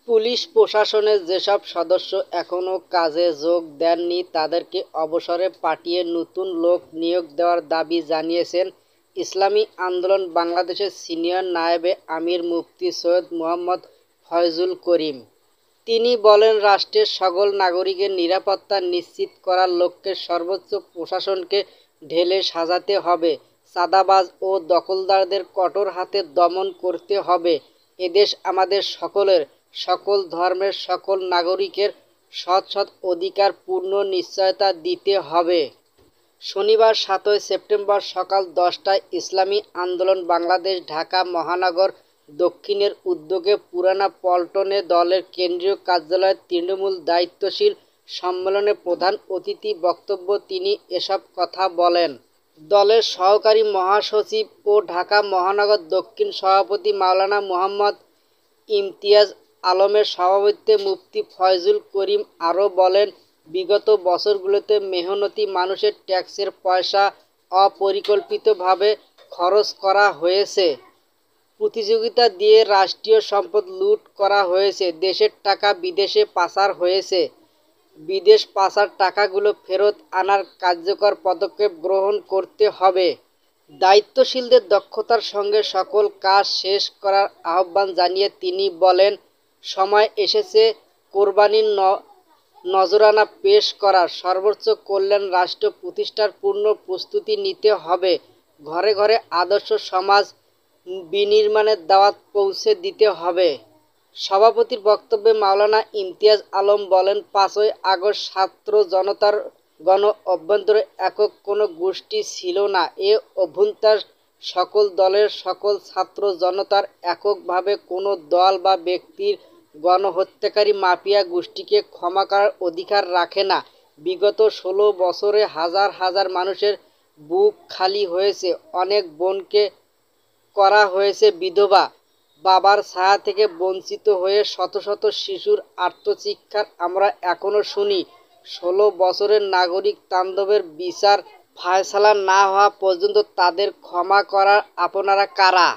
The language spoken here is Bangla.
পুলিশ প্রশাসনের যেসব সদস্য এখনো কাজে যোগ দেননি তাদেরকে অবসরে পাঠিয়ে নতুন লোক নিয়োগ দেওয়ার দাবি জানিয়েছেন ইসলামী আন্দোলন বাংলাদেশের সিনিয়র নায়েবে আমির মুফতি সৈয়দ মোহাম্মদ ফয়জুল করিম। তিনি বলেন, রাষ্ট্রের সকল নাগরিকের নিরাপত্তা নিশ্চিত করার লক্ষ্যে সর্বোচ্চ প্রশাসনকে ঢেলে সাজাতে হবে, চাঁদাবাজ ও দখলদারদের কঠোর হাতে দমন করতে হবে। এদেশ আমাদের সকলের, সকল ধর্মের সকল নাগরিকের সৎ অধিকার পূর্ণ নিশ্চয়তা দিতে হবে। শনিবার ৭ই সেপ্টেম্বর সকাল ১০টায় ইসলামী আন্দোলন বাংলাদেশ ঢাকা মহানগর দক্ষিণের উদ্যোগে পুরানা পল্টনে দলের কেন্দ্রীয় কার্যালয়ের তৃণমূল দায়িত্বশীল সম্মেলনে প্রধান অতিথি বক্তব্য তিনি এসব কথা বলেন। দলের সহকারী মহাসচিব ও ঢাকা মহানগর দক্ষিণ সভাপতি মাওলানা মুহাম্মদ ইমতিয়াজ আলমের সভাপতিত্বে মুফতি ফয়জুল করিম আরও বলেন, বিগত বছরগুলোতে মেহনতি মানুষের ট্যাক্সের পয়সা অপরিকল্পিতভাবে খরচ করা হয়েছে, প্রতিযোগিতা দিয়ে রাষ্ট্রীয় সম্পদ লুট করা হয়েছে, দেশের টাকা বিদেশে পাচার হয়েছে। বিদেশ পাচার টাকাগুলো ফেরত আনার কার্যকর পদক্ষেপ গ্রহণ করতে হবে। দায়িত্বশীলদের দক্ষতার সঙ্গে সকল কাজ শেষ করার আহ্বান জানিয়ে তিনি বলেন, সময় এসেছে কোরবানির নজরানা পেশ করার। সর্বোচ্চ কল্যাণ রাষ্ট্র প্রতিষ্ঠার পূর্ণ প্রস্তুতি নিতে হবে। ঘরে ঘরে আদর্শ সমাজ বিনির্মাণের দাওয়াত পৌঁছে দিতে হবে। সভাপতির বক্তব্যে মাওলানা ইমতিয়াজ আলম বলেন, ৫ই আগস্ট ছাত্র জনতার গণ অভ্যন্তরে একক কোনো গোষ্ঠী ছিল না। এ অভ্যুত্থান সকল দলের, সকল ছাত্র জনতার, এককভাবে কোনো দল বা ব্যক্তির গণহত্যাকারী মাফিয়া গোষ্ঠীকে ক্ষমা করার অধিকার রাখে না। বিগত ১৬ বছরে হাজার হাজার মানুষের বুক খালি হয়েছে, অনেক বোনকে করা হয়েছে বিধবা, বাবার ছায়া থেকে বঞ্চিত হয়ে শত শত শিশুর আত্মচিৎকার আমরা এখনো শুনি। ১৬ বছরের নাগরিক তাণ্ডবের বিচার ফায়সালা না হওয়া পর্যন্ত তাদের ক্ষমা করার আপনারা কারা?